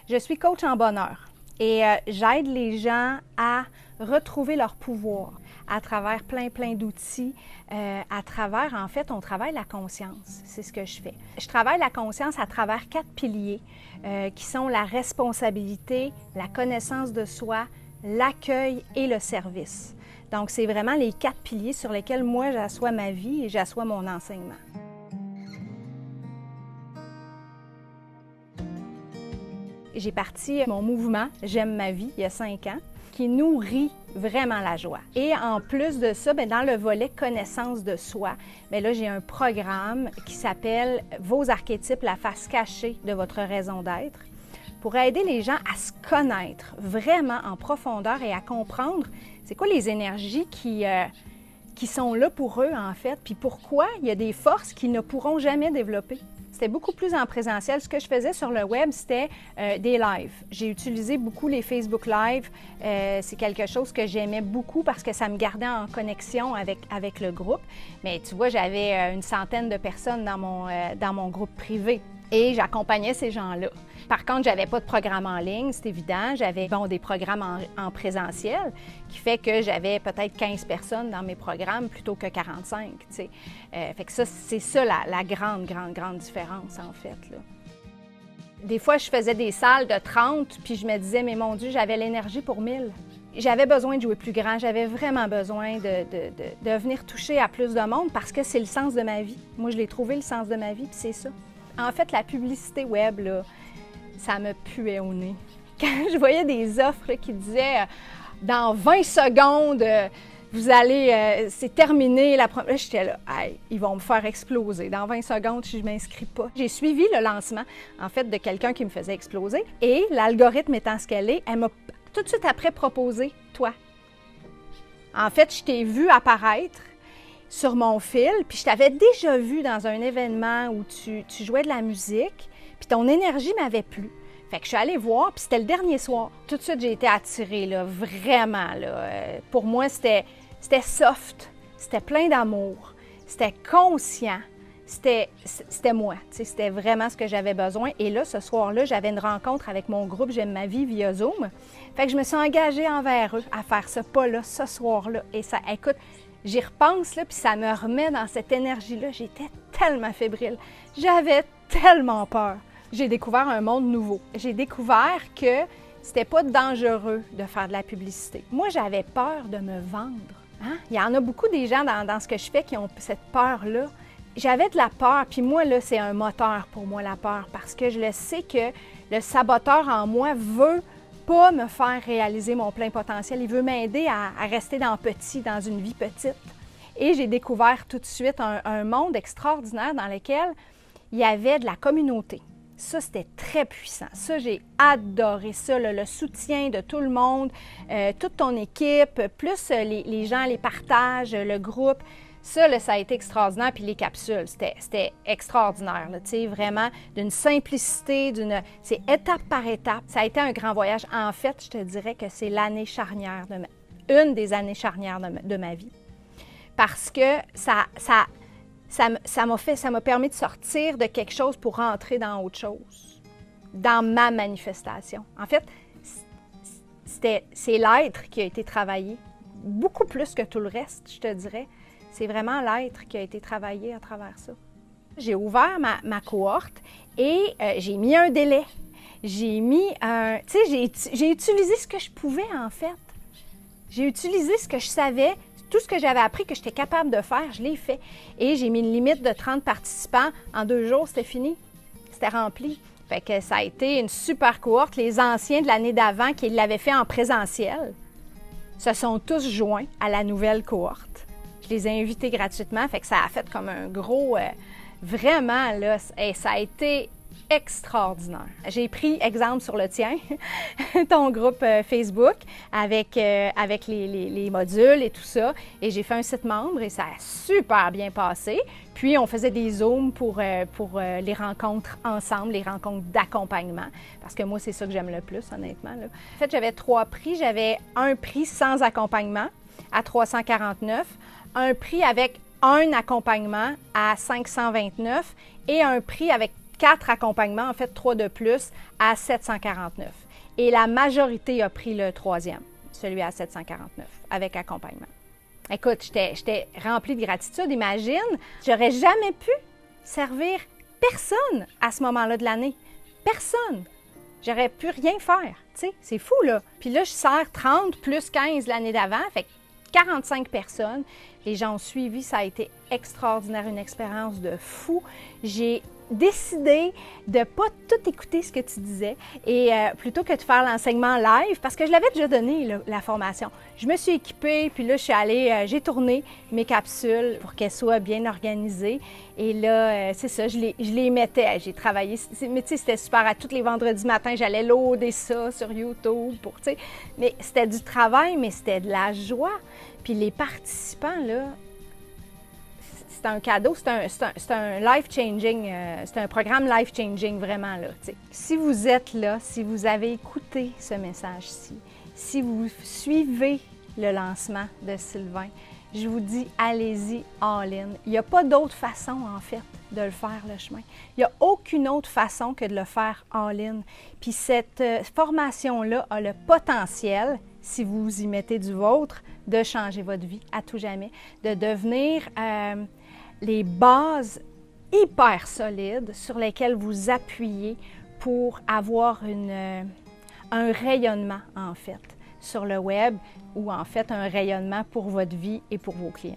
Je suis coach en bonheur et j'aide les gens à retrouver leur pouvoir à travers plein d'outils, à travers, en fait, on travaille la conscience. C'est ce que je fais. Je travaille la conscience à travers 4 piliers qui sont la responsabilité, la connaissance de soi, l'accueil et le service. Donc, c'est vraiment les 4 piliers sur lesquels moi, j'assois ma vie et j'assois mon enseignement. J'ai parti mon mouvement « J'aime ma vie » il y a 5 ans, qui nourrit vraiment la joie. Et en plus de ça, dans le volet connaissance de soi, là, j'ai un programme qui s'appelle « Vos archétypes, la face cachée de votre raison d'être » pour aider les gens à se connaître vraiment en profondeur et à comprendre c'est quoi les énergies qui sont là pour eux, en fait, puis pourquoi il y a des forces qu'ils ne pourront jamais développer. C'était beaucoup plus en présentiel. Ce que je faisais sur le web, c'était des lives. J'ai utilisé beaucoup les Facebook Live. C'est quelque chose que j'aimais beaucoup parce que ça me gardait en connexion avec le groupe. Mais tu vois, j'avais une centaine de personnes dans mon groupe privé et j'accompagnais ces gens-là. Par contre, j'avais pas de programme en ligne, c'est évident. J'avais des programmes en présentiel, qui fait que j'avais peut-être 15 personnes dans mes programmes plutôt que 45, tu sais. Fait que ça, c'est ça la grande différence, en fait, là. Des fois, je faisais des salles de 30, puis je me disais, mais mon Dieu, j'avais l'énergie pour 1000. J'avais besoin de jouer plus grand, j'avais vraiment besoin de venir toucher à plus de monde parce que c'est le sens de ma vie. Moi, je l'ai trouvé, le sens de ma vie, puis c'est ça. En fait, la publicité web, là, ça me puait au nez. Quand je voyais des offres là, qui disaient dans 20 secondes, vous allez, c'est terminé. Là, j'étais là, hey, ils vont me faire exploser. Dans 20 secondes, si je ne m'inscris pas. J'ai suivi le lancement, en fait, de quelqu'un qui me faisait exploser. Et l'algorithme étant ce qu'elle est, elle m'a tout de suite après proposé, toi. En fait, je t'ai vu apparaître sur mon fil, puis je t'avais déjà vu dans un événement où tu jouais de la musique, puis ton énergie m'avait plu. Fait que je suis allée voir, puis c'était le dernier soir. Tout de suite, j'ai été attirée, là, vraiment. Là. Pour moi, c'était soft, c'était plein d'amour, c'était conscient, c'était moi. C'était vraiment ce que j'avais besoin. Et là, ce soir-là, j'avais une rencontre avec mon groupe J'aime ma vie via Zoom. Fait que je me suis engagée envers eux à faire ce pas-là, ce soir-là. Et ça, écoute, j'y repense, là, puis ça me remet dans cette énergie-là. J'étais tellement fébrile. J'avais tellement peur. J'ai découvert un monde nouveau. J'ai découvert que c'était pas dangereux de faire de la publicité. Moi, j'avais peur de me vendre. Hein? Il y en a beaucoup des gens dans ce que je fais qui ont cette peur-là. J'avais de la peur, puis moi, là, c'est un moteur pour moi, la peur, parce que je le sais que le saboteur en moi veut pas me faire réaliser mon plein potentiel. Il veut m'aider à rester dans une vie petite. Et j'ai découvert tout de suite un monde extraordinaire dans lequel il y avait de la communauté. Ça, c'était très puissant. Ça, j'ai adoré ça, le soutien de tout le monde, toute ton équipe, plus les gens, les partages, le groupe. Ça, là, ça a été extraordinaire. Puis les capsules, c'était extraordinaire. Tu sais, vraiment, d'une simplicité, c'est étape par étape. Ça a été un grand voyage. En fait, je te dirais que c'est l'année charnière, une des années charnières de ma vie. Parce que ça m'a permis de sortir de quelque chose pour rentrer dans autre chose, dans ma manifestation. En fait, c'est l'être qui a été travaillé, beaucoup plus que tout le reste, je te dirais. C'est vraiment l'être qui a été travaillé à travers ça. J'ai ouvert ma cohorte et j'ai mis un délai. J'ai mis tu sais, j'ai utilisé ce que je pouvais, en fait. J'ai utilisé ce que je savais. Tout ce que j'avais appris que j'étais capable de faire, je l'ai fait. Et j'ai mis une limite de 30 participants. En 2 jours, c'était fini. C'était rempli. Fait que ça a été une super cohorte. Les anciens de l'année d'avant qui l'avaient fait en présentiel se sont tous joints à la nouvelle cohorte. Je les ai invités gratuitement. Fait que ça a fait comme un gros... vraiment, là, et ça a été extraordinaire. J'ai pris exemple sur le tien, ton groupe Facebook, avec les modules et tout ça. Et j'ai fait un site membre et ça a super bien passé. Puis, on faisait des Zooms pour les rencontres ensemble, les rencontres d'accompagnement. Parce que moi, c'est ça que j'aime le plus, honnêtement. Là. En fait, j'avais 3 prix. J'avais un prix sans accompagnement à 349, un prix avec un accompagnement à 529 et un prix avec 4 accompagnements, en fait 3 de plus, à 749. Et la majorité a pris le 3e, celui à 749, avec accompagnement. Écoute, j'étais remplie de gratitude. Imagine, j'aurais jamais pu servir personne à ce moment-là de l'année. Personne. J'aurais pu rien faire. Tu sais, c'est fou, là. Puis là, je sers 30 plus 15 l'année d'avant, fait 45 personnes. Les gens ont suivi, ça a été extraordinaire, une expérience de fou. J'ai décidé de ne pas tout écouter ce que tu disais et plutôt que de faire l'enseignement live, parce que je l'avais déjà donné, la formation. Je me suis équipée, puis là, je suis allée, j'ai tourné mes capsules pour qu'elles soient bien organisées. Et là, c'est ça, je les mettais, j'ai travaillé, mais tu sais, c'était super. À tous les vendredis matins, j'allais loader ça sur YouTube pour, tu sais, mais c'était du travail, mais c'était de la joie. Puis les participants, là, c'est un cadeau, c'est un life-changing, c'est un programme life-changing vraiment, là, tu sais. Si vous êtes là, si vous avez écouté ce message-ci, si vous suivez le lancement de Sylvain, je vous dis, allez-y all-in. Il n'y a pas d'autre façon, en fait, de le faire, le chemin. Il n'y a aucune autre façon que de le faire all-in. Puis cette formation-là a le potentiel, si vous y mettez du vôtre, de changer votre vie à tout jamais, de devenir les bases hyper solides sur lesquelles vous appuyez pour avoir un rayonnement, en fait, sur le web ou en fait un rayonnement pour votre vie et pour vos clients.